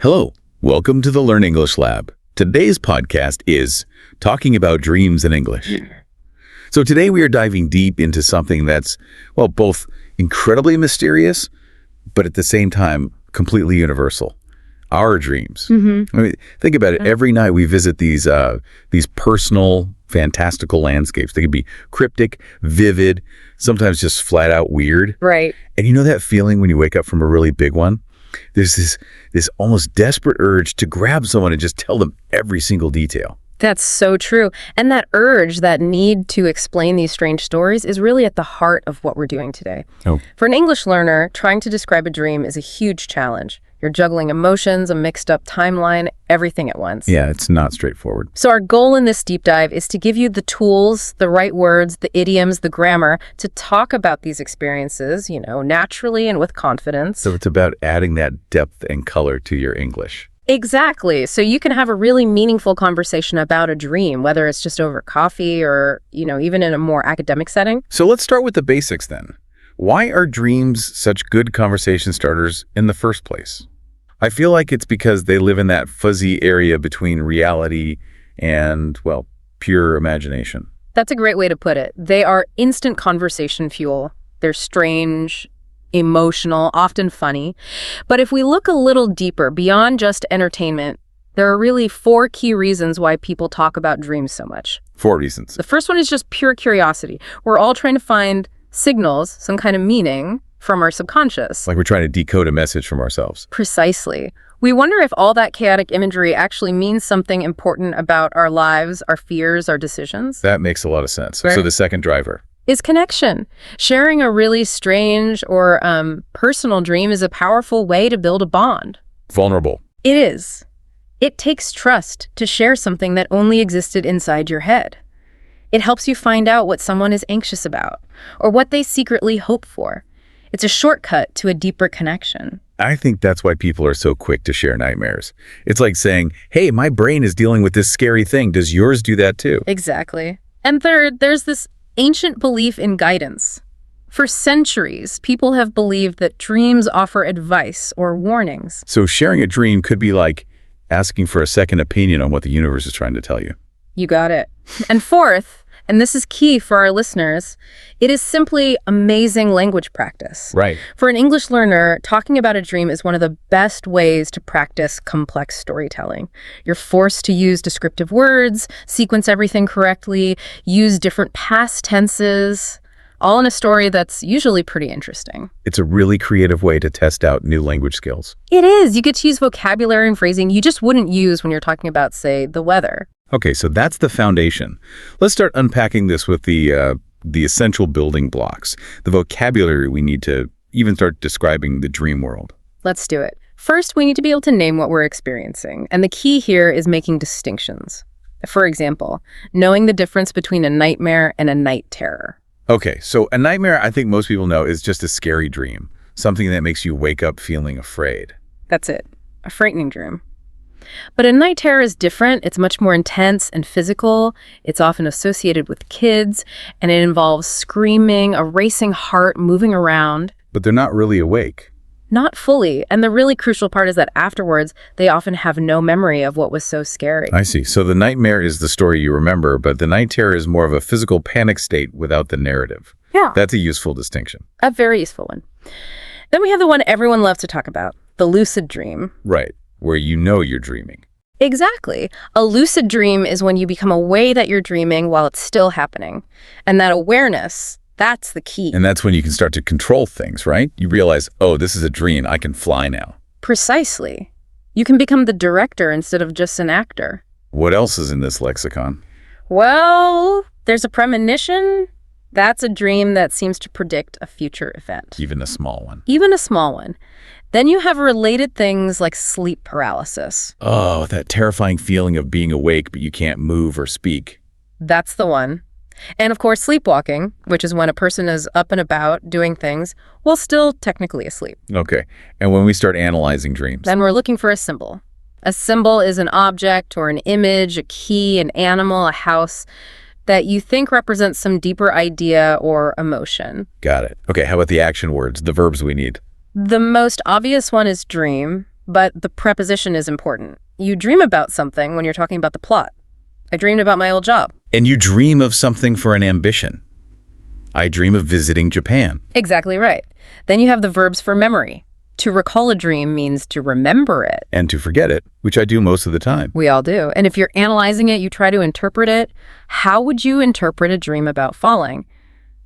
Hello, welcome to the Learn English Lab. Today's podcast is talking about dreams in English. So today we are diving deep into something that's, well, both incredibly mysterious, but at the same time, completely universal. Our dreams. I mean, think about it. Every night we visit these personal, fantastical landscapes. They can be cryptic, vivid, sometimes just flat out weird. Right. And you know that feeling when you wake up from a really big one? There's this almost desperate urge to grab someone and just tell them every single detail. That's so true. And that urge, that need to explain these strange stories is really at the heart of what we're doing today. Oh. For an English learner, trying to describe a dream is a huge challenge. You're juggling emotions, a mixed up timeline, everything at once. Yeah, it's not straightforward. So our goal in this deep dive is to give you the tools, the right words, the idioms, the grammar to talk about these experiences, naturally and with confidence. So it's about adding that depth and color to your English. Exactly. So you can have a really meaningful conversation about a dream, whether it's just over coffee or, even in a more academic setting. So let's start with the basics then. Why are dreams such good conversation starters in the first place? I feel like it's because they live in that fuzzy area between reality and, well, pure imagination. That's a great way to put it. They are instant conversation fuel. They're strange, emotional, often funny. But if we look a little deeper, beyond just entertainment, there are really 4 key reasons why people talk about dreams so much. 4 reasons. The first one is just pure curiosity. We're all trying to find signals, some kind of meaning from our subconscious. Like we're trying to decode a message from ourselves. Precisely. We wonder if all that chaotic imagery actually means something important about our lives, our fears, our decisions. That makes a lot of sense. Right. So the second driver is connection. Sharing a really strange or personal dream is a powerful way to build a bond. Vulnerable. It is. It takes trust to share something that only existed inside your head. It helps you find out what someone is anxious about or what they secretly hope for. It's a shortcut to a deeper connection. I think that's why people are so quick to share nightmares. It's like saying, hey, my brain is dealing with this scary thing. Does yours do that too? Exactly. And third, there's this ancient belief in guidance. For centuries, people have believed that dreams offer advice or warnings. So sharing a dream could be like asking for a second opinion on what the universe is trying to tell you. You got it. And fourth, and this is key for our listeners, it is simply amazing language practice. Right. For an English learner, talking about a dream is one of the best ways to practice complex storytelling. You're forced to use descriptive words, sequence everything correctly, use different past tenses, all in a story that's usually pretty interesting. It's a really creative way to test out new language skills. It is. You get to use vocabulary and phrasing you just wouldn't use when you're talking about, say, the weather. Okay, so that's the foundation. Let's start unpacking this with the essential building blocks, the vocabulary we need to even start describing the dream world. Let's do it. First, we need to be able to name what we're experiencing, and the key here is making distinctions. For example, knowing the difference between a nightmare and a night terror. Okay, so a nightmare, I think most people know, is just a scary dream, something that makes you wake up feeling afraid. That's it, a frightening dream. But a night terror is different. It's much more intense and physical. It's often associated with kids, and it involves screaming, a racing heart, moving around. But they're not really awake. Not fully. And the really crucial part is that afterwards, they often have no memory of what was so scary. I see. So the nightmare is the story you remember, but the night terror is more of a physical panic state without the narrative. Yeah. That's a useful distinction. A very useful one. Then we have the one everyone loves to talk about, the lucid dream. Right, where you know you're dreaming. Exactly. A lucid dream is when you become aware that you're dreaming while it's still happening. And that awareness, that's the key. And that's when you can start to control things, right? You realize, oh, this is a dream. I can fly now. Precisely. You can become the director instead of just an actor. What else is in this lexicon? Well, there's a premonition. That's a dream that seems to predict a future event. Even a small one. Even a small one. Then you have related things like sleep paralysis. Oh, that terrifying feeling of being awake, but you can't move or speak. That's the one. And of course, sleepwalking, which is when a person is up and about doing things while still technically asleep. Okay. And when we start analyzing dreams? Then we're looking for a symbol. A symbol is an object or an image, a key, an animal, a house that you think represents some deeper idea or emotion. Got it. Okay, how about the action words, the verbs we need? The most obvious one is dream. but the preposition is important. You dream about something when you're talking about the plot. I dreamed about my old job. And you dream of something for an ambition. I dream of visiting Japan. Exactly right. Then you have the verbs for memory. To recall a dream means to remember it. And to forget it, which I do most of the time. We all do. And if you're analyzing it, you try to interpret it. How would you interpret a dream about falling?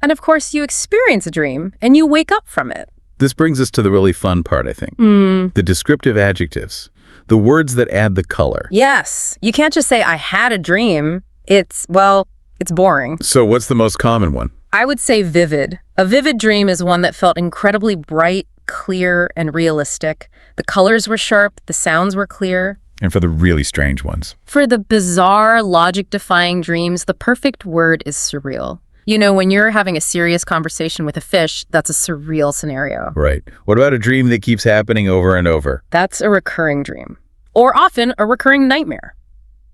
And of course, you experience a dream and you wake up from it. This brings us to the really fun part, I think. The descriptive adjectives. The words that add the color. Yes. You can't just say, I had a dream. It's boring. So what's the most common one? I would say vivid. A vivid dream is one that felt incredibly bright, clear, and realistic. The colors were sharp, the sounds were clear. And for the really strange ones. For the bizarre, logic-defying dreams, the perfect word is surreal. You know, when you're having a serious conversation with a fish, that's a surreal scenario. Right. What about a dream that keeps happening over and over? That's a recurring dream. Or often a recurring nightmare.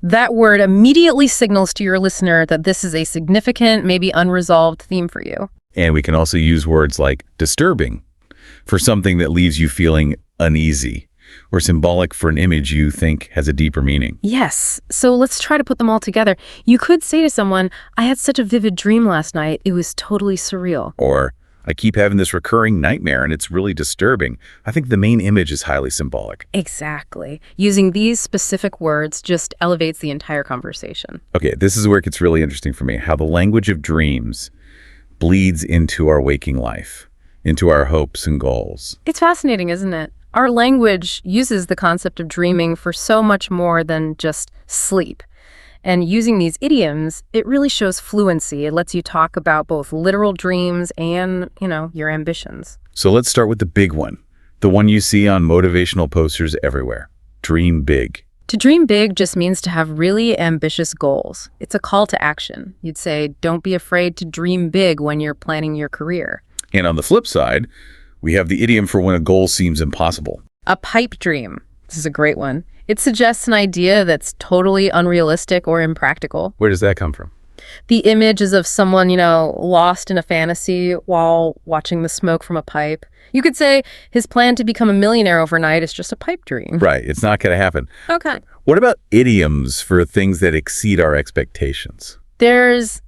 That word immediately signals to your listener that this is a significant, maybe unresolved theme for you. And we can also use words like disturbing for something that leaves you feeling uneasy, or symbolic for an image you think has a deeper meaning. Yes. So let's try to put them all together. You could say to someone, I had such a vivid dream last night. It was totally surreal. Or, I keep having this recurring nightmare and it's really disturbing. I think the main image is highly symbolic. Exactly. Using these specific words just elevates the entire conversation. Okay, this is where it gets really interesting for me, how the language of dreams bleeds into our waking life, into our hopes and goals. It's fascinating, isn't it? Our language uses the concept of dreaming for so much more than just sleep. And using these idioms, it really shows fluency. It lets you talk about both literal dreams and, your ambitions. So let's start with the big one, the one you see on motivational posters everywhere. Dream big. To dream big just means to have really ambitious goals. It's a call to action. You'd say, don't be afraid to dream big when you're planning your career. And on the flip side, we have the idiom for when a goal seems impossible. A pipe dream. This is a great one. It suggests an idea that's totally unrealistic or impractical. Where does that come from? The image is of someone, lost in a fantasy while watching the smoke from a pipe. You could say his plan to become a millionaire overnight is just a pipe dream. Right, it's not going to happen. Okay. What about idioms for things that exceed our expectations? There's,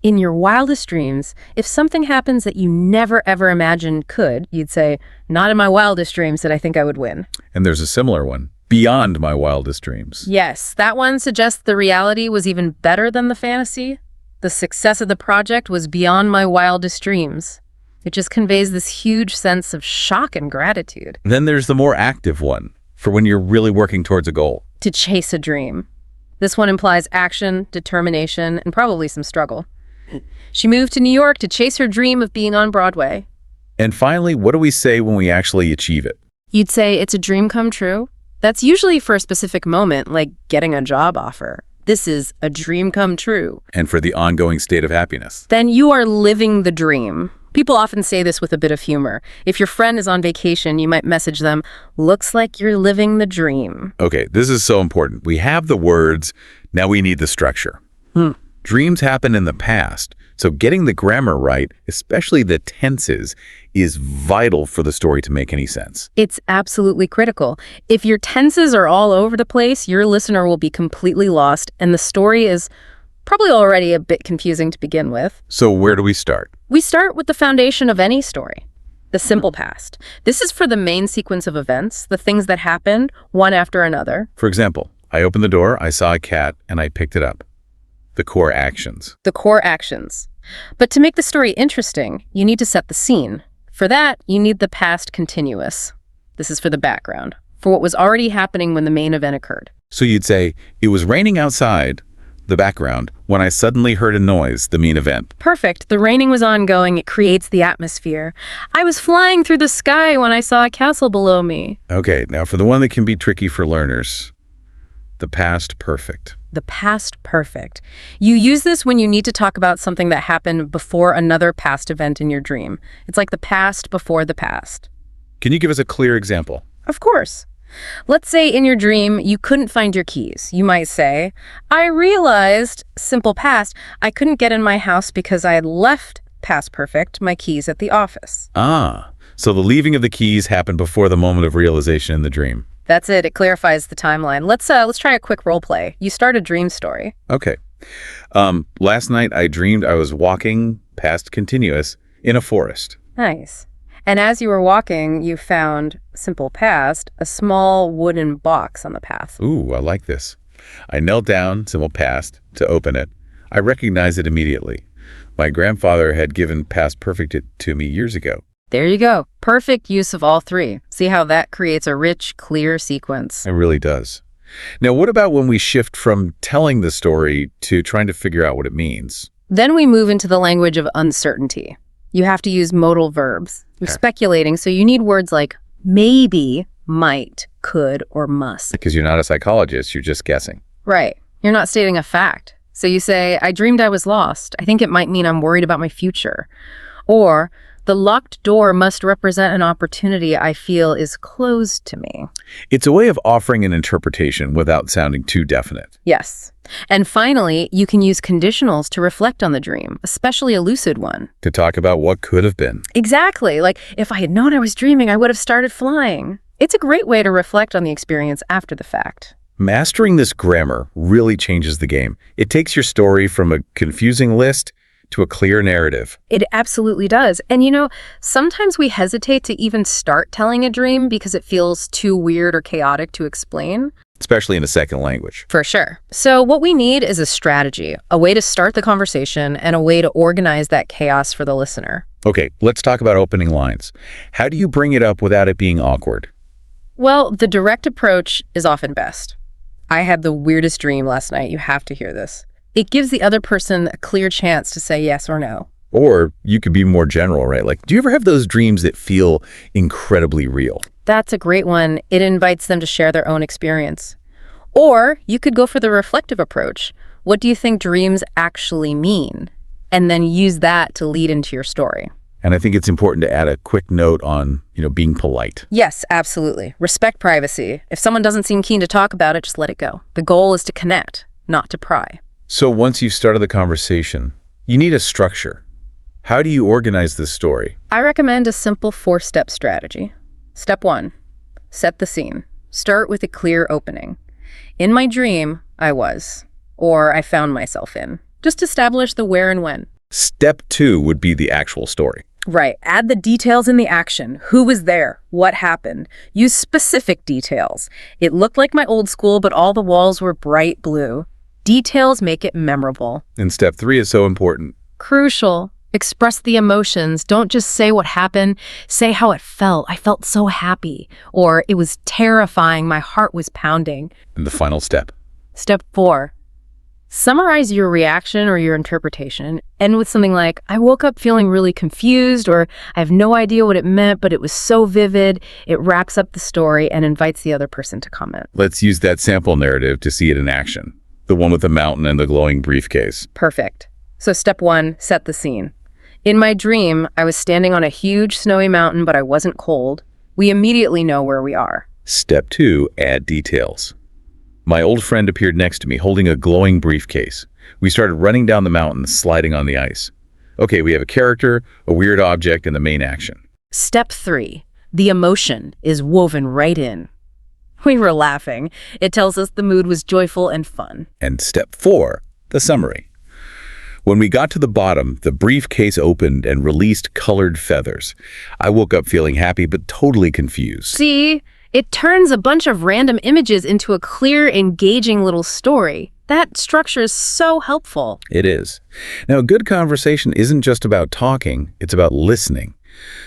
in your wildest dreams, if something happens that you never ever imagined could, you'd say, not in my wildest dreams did I think I would win. And there's a similar one. Beyond my wildest dreams. Yes, that one suggests the reality was even better than the fantasy. The success of the project was beyond my wildest dreams. It just conveys this huge sense of shock and gratitude. Then there's the more active one, for when you're really working towards a goal. To chase a dream. This one implies action, determination, and probably some struggle. She moved to New York to chase her dream of being on Broadway. And finally, what do we say when we actually achieve it? You'd say it's a dream come true. That's usually for a specific moment, like getting a job offer. This is a dream come true. And for the ongoing state of happiness. Then you are living the dream. People often say this with a bit of humor. If your friend is on vacation, you might message them, looks like you're living the dream. Okay, this is so important. We have the words, now we need the structure. Dreams happen in the past, so getting the grammar right, especially the tenses, is vital for the story to make any sense. It's absolutely critical. If your tenses are all over the place, your listener will be completely lost, and the story is probably already a bit confusing to begin with. So where do we start? We start with the foundation of any story, the simple past. This is for the main sequence of events, the things that happen one after another. For example, I opened the door, I saw a cat, and I picked it up. The core actions. The core actions. But to make the story interesting, you need to set the scene. For that, you need the past continuous. This is for the background, for what was already happening when the main event occurred. So you'd say, it was raining outside, the background, when I suddenly heard a noise, the main event. Perfect. The raining was ongoing. It creates the atmosphere. I was flying through the sky when I saw a castle below me. Okay, now for the one that can be tricky for learners, the past perfect. The past perfect. You use this when you need to talk about something that happened before another past event in your dream. It's like the past before the past. Can you give us a clear example? Of course. Let's say in your dream you couldn't find your keys. You might say, I realized, simple past, I couldn't get in my house because I had left, past perfect, my keys at the office. Ah, So the leaving of the keys happened before the moment of realization in the dream. That's it. It clarifies the timeline. Let's try a quick role play. You start a dream story. Okay. Last night I dreamed I was walking past continuous in a forest. Nice. And as you were walking, you found, simple past, a small wooden box on the path. Ooh, I like this. I knelt down, simple past, to open it. I recognized it immediately. My grandfather had given past perfect it to me years ago. There you go. Perfect use of all three. See how that creates a rich, clear sequence. It really does. Now, what about when we shift from telling the story to trying to figure out what it means? Then we move into the language of uncertainty. You have to use modal verbs. You're speculating, so you need words like maybe, might, could, or must. Because you're not a psychologist, you're just guessing. Right. You're not stating a fact. So you say, I dreamed I was lost. I think it might mean I'm worried about my future. Or, the locked door must represent an opportunity I feel is closed to me. It's a way of offering an interpretation without sounding too definite. Yes. And finally, you can use conditionals to reflect on the dream, especially a lucid one. To talk about what could have been. Exactly. Like, if I had known I was dreaming, I would have started flying. It's a great way to reflect on the experience after the fact. Mastering this grammar really changes the game. It takes your story from a confusing list to a clear narrative. It absolutely does. And sometimes we hesitate to even start telling a dream because it feels too weird or chaotic to explain. Especially in a second language. For sure. So what we need is a strategy, a way to start the conversation, and a way to organize that chaos for the listener. Okay, let's talk about opening lines. How do you bring it up without it being awkward? Well, the direct approach is often best. I had the weirdest dream last night. You have to hear this. It gives the other person a clear chance to say yes or no. Or you could be more general, right? Like, do you ever have those dreams that feel incredibly real? That's a great one. It invites them to share their own experience. Or you could go for the reflective approach. What do you think dreams actually mean? And then use that to lead into your story. And I think it's important to add a quick note on, being polite. Yes, absolutely. Respect privacy. If someone doesn't seem keen to talk about it, just let it go. The goal is to connect, not to pry. So once you've started the conversation, you need a structure. How do you organize this story? I recommend a simple 4-step strategy. Step 1, set the scene. Start with a clear opening. In my dream, I was, or I found myself in. Just establish the where and when. Step 2 would be the actual story. Right. Add the details in the action. Who was there? What happened? Use specific details. It looked like my old school, but all the walls were bright blue. Details make it memorable. And step 3 is so important. Crucial. Express the emotions. Don't just say what happened. Say how it felt. I felt so happy. Or it was terrifying. My heart was pounding. And the final step. Step 4. Summarize your reaction or your interpretation. End with something like, I woke up feeling really confused, or I have no idea what it meant, but it was so vivid. It wraps up the story and invites the other person to comment. Let's use that sample narrative to see it in action. The one with the mountain and the glowing briefcase. Perfect. So step 1, set the scene. In my dream, I was standing on a huge snowy mountain, but I wasn't cold. We immediately know where we are. Step 2, add details. My old friend appeared next to me holding a glowing briefcase. We started running down the mountain, sliding on the ice. Okay, we have a character, a weird object, and the main action. Step 3, the emotion is woven right in. We were laughing. It tells us the mood was joyful and fun. And step 4, the summary. When we got to the bottom, the briefcase opened and released colored feathers. I woke up feeling happy but totally confused. See? It turns a bunch of random images into a clear, engaging little story. That structure is so helpful. It is. Now, a good conversation isn't just about talking, it's about listening.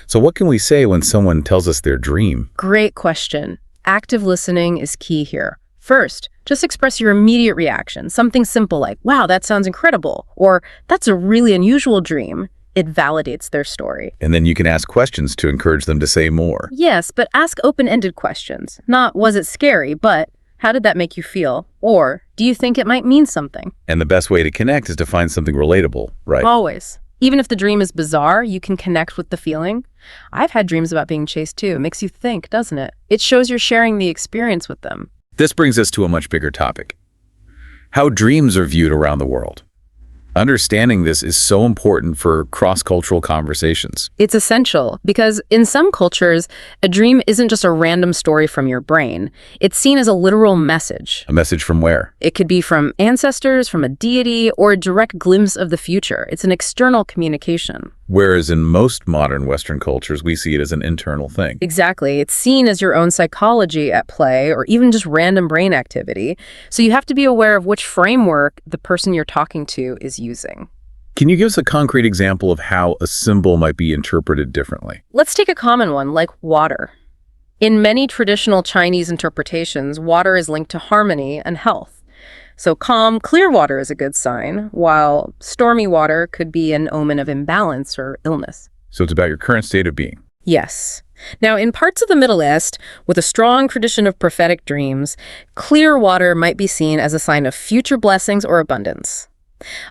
So what can we say when someone tells us their dream? Great question. Active listening is key here. First, just express your immediate reaction. Something simple like, wow, that sounds incredible, or that's a really unusual dream. It validates their story. And then you can ask questions to encourage them to say more. Yes, but ask open-ended questions. Not, was it scary, but how did that make you feel? Or, do you think it might mean something? And the best way to connect is to find something relatable, right? Always. Even if the dream is bizarre, you can connect with the feeling. I've had dreams about being chased too. It makes you think, doesn't it? It shows you're sharing the experience with them. This brings us to a much bigger topic. How dreams are viewed around the world. Understanding this is so important for cross-cultural conversations. It's essential because in some cultures, a dream isn't just a random story from your brain. It's seen as a literal message. A message from where? It could be from ancestors, from a deity, or a direct glimpse of the future. It's an external communication. Whereas in most modern Western cultures, we see it as an internal thing. Exactly. It's seen as your own psychology at play or even just random brain activity. So you have to be aware of which framework the person you're talking to is using. Can you give us a concrete example of how a symbol might be interpreted differently? Let's take a common one, like water. In many traditional Chinese interpretations, water is linked to harmony and health. So calm, clear water is a good sign, while stormy water could be an omen of imbalance or illness. So it's about your current state of being. Yes. Now, in parts of the Middle East, with a strong tradition of prophetic dreams, clear water might be seen as a sign of future blessings or abundance.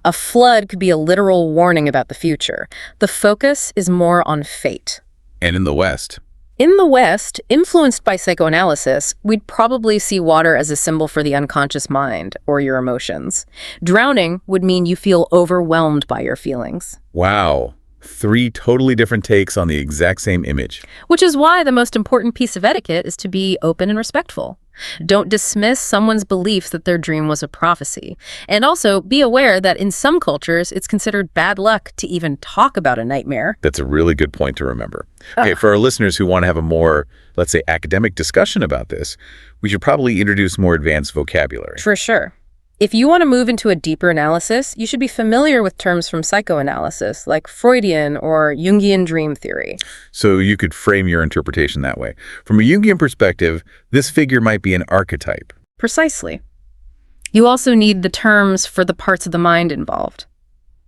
A flood could be a literal warning about the future. The focus is more on fate. And in the West? In the West, influenced by psychoanalysis, we'd probably see water as a symbol for the unconscious mind or your emotions. Drowning would mean you feel overwhelmed by your feelings. Wow. 3 totally different takes on the exact same image. Which is why the most important piece of etiquette is to be open and respectful. Don't dismiss someone's beliefs that their dream was a prophecy. And also be aware that in some cultures, it's considered bad luck to even talk about a nightmare. That's a really good point to remember. Okay, for our listeners who want to have a more, let's say, academic discussion about this, we should probably introduce more advanced vocabulary. For sure. If you want to move into a deeper analysis, you should be familiar with terms from psychoanalysis, like Freudian or Jungian dream theory. So you could frame your interpretation that way. From a Jungian perspective, this figure might be an archetype. Precisely. You also need the terms for the parts of the mind involved.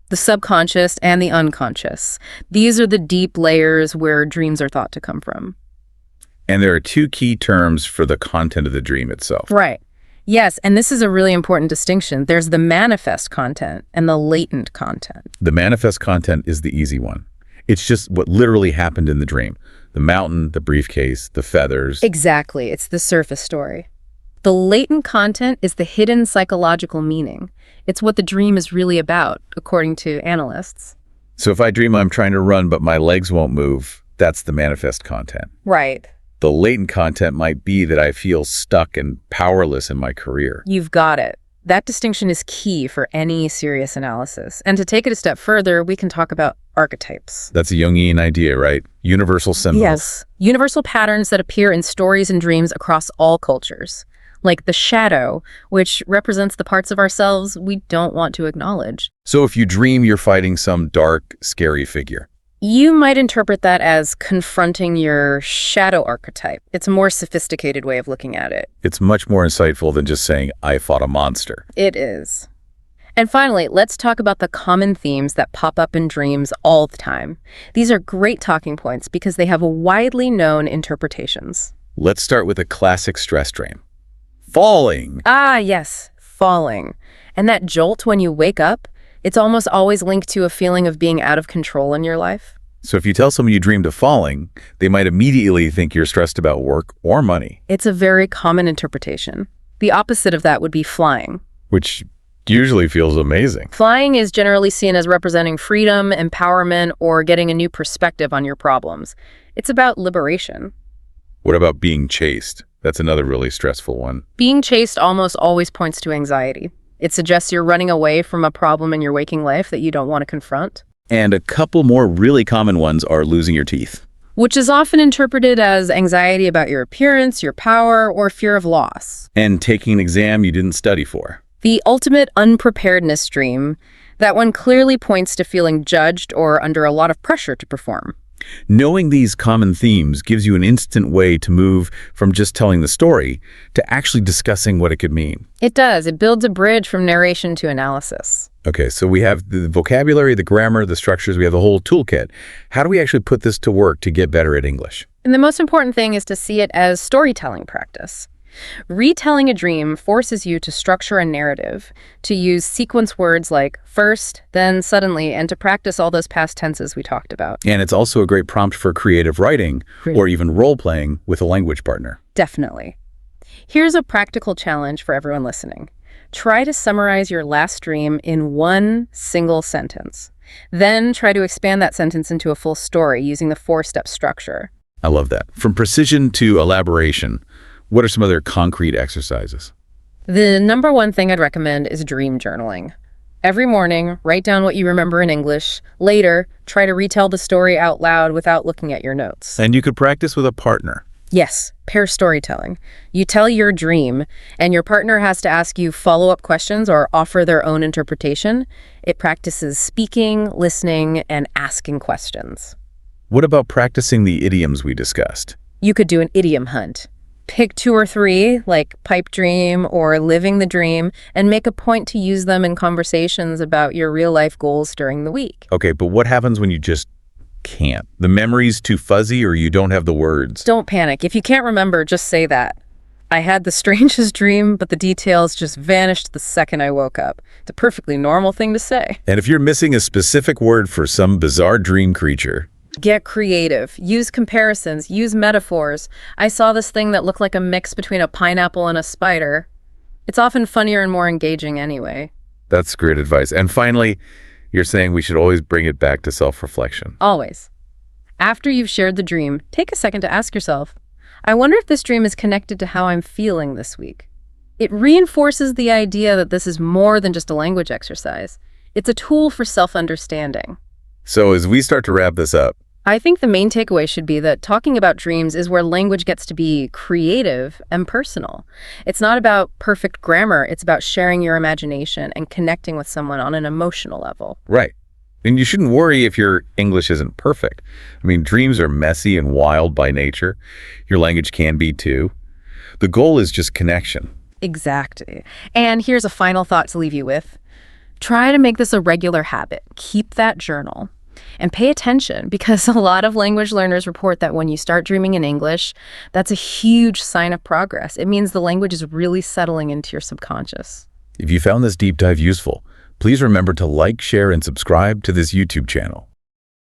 The subconscious and the unconscious. These are the deep layers where dreams are thought to come from. And there are 2 key terms for the content of the dream itself. Right. Yes, and this is a really important distinction. There's the manifest content and the latent content. The manifest content is the easy one. It's just what literally happened in the dream. The mountain, the briefcase, the feathers. Exactly. It's the surface story. The latent content is the hidden psychological meaning. It's what the dream is really about, according to analysts. So if I dream I'm trying to run but my legs won't move, that's the manifest content. Right. The latent content might be that I feel stuck and powerless in my career. You've got it. That distinction is key for any serious analysis. And to take it a step further, we can talk about archetypes. That's a Jungian idea, right? Universal symbols. Yes. Universal patterns that appear in stories and dreams across all cultures. Like the shadow, which represents the parts of ourselves we don't want to acknowledge. So if you dream you're fighting some dark, scary figure, you might interpret that as confronting your shadow archetype. It's a more sophisticated way of looking at it. it's much more insightful than just saying, I fought a monster. It is. And finally, let's talk about the common themes that pop up in dreams all the time. These are great talking points because they have widely known interpretations. Let's start with a classic stress dream. Falling. Ah, yes, falling. And that jolt when you wake up, it's almost always linked to a feeling of being out of control in your life. So if you tell someone you dreamed of falling, they might immediately think you're stressed about work or money, It's a very common interpretation. The opposite of that would be flying. which usually feels amazing. Flying is generally seen as representing freedom, empowerment, or getting a new perspective on your problems. It's about liberation. What about being chased? That's another really stressful one. Being chased almost always points to anxiety. It suggests you're running away from a problem in your waking life that you don't want to confront. And a couple more really common ones are losing your teeth. Which is often interpreted as anxiety about your appearance, your power, or fear of loss. And taking an exam you didn't study for. The ultimate unpreparedness dream, that one clearly points to feeling judged or under a lot of pressure to perform. Knowing these common themes gives you an instant way to move from just telling the story to actually discussing what it could mean. It does. It builds a bridge from narration to analysis. Okay, so we have the vocabulary, the grammar, the structures, we have the whole toolkit. How do we actually put this to work to get better at English? And the most important thing is to see it as storytelling practice. Retelling a dream forces you to structure a narrative, to use sequence words like first, then suddenly, and to practice all those past tenses we talked about. And it's also a great prompt for creative writing or even role-playing with a language partner. Definitely. Here's a practical challenge for everyone listening. Try to summarize your last dream in one single sentence. Then try to expand that sentence into a full story using the 4-step structure. I love that. From precision to elaboration, what are some other concrete exercises? The number one thing I'd recommend is dream journaling. Every morning, write down what you remember in English. Later, try to retell the story out loud without looking at your notes. And you could practice with a partner. Yes, pair storytelling. You tell your dream, and your partner has to ask you follow-up questions or offer their own interpretation. It practices speaking, listening, and asking questions. What about practicing the idioms we discussed? You could do an idiom hunt. Pick 2 or 3, like pipe dream or living the dream, and make a point to use them in conversations about your real-life goals during the week. Okay, but what happens when you just can't? The memory's too fuzzy or you don't have the words? Don't panic. If you can't remember, just say that. I had the strangest dream, but the details just vanished the second I woke up. It's a perfectly normal thing to say. And if you're missing a specific word for some bizarre dream creature, get creative. Use comparisons. Use metaphors. I saw this thing that looked like a mix between a pineapple and a spider. It's often funnier and more engaging anyway. that's great advice. And finally, you're saying we should always bring it back to self-reflection. Always. After you've shared the dream, take a second to ask yourself, I wonder if this dream is connected to how I'm feeling this week. It reinforces the idea that this is more than just a language exercise. It's a tool for self-understanding. So as we start to wrap this up, I think the main takeaway should be that talking about dreams is where language gets to be creative and personal. It's not about perfect grammar. It's about sharing your imagination and connecting with someone on an emotional level. right. And you shouldn't worry if your English isn't perfect. I mean, dreams are messy and wild by nature. Your language can be too. The goal is just connection. Exactly. And here's a final thought to leave you with. Try to make this a regular habit. Keep that journal. And pay attention, because a lot of language learners report that when you start dreaming in English, that's a huge sign of progress. It means the language is really settling into your subconscious. If you found this deep dive useful, please remember to like, share, and subscribe to this YouTube channel.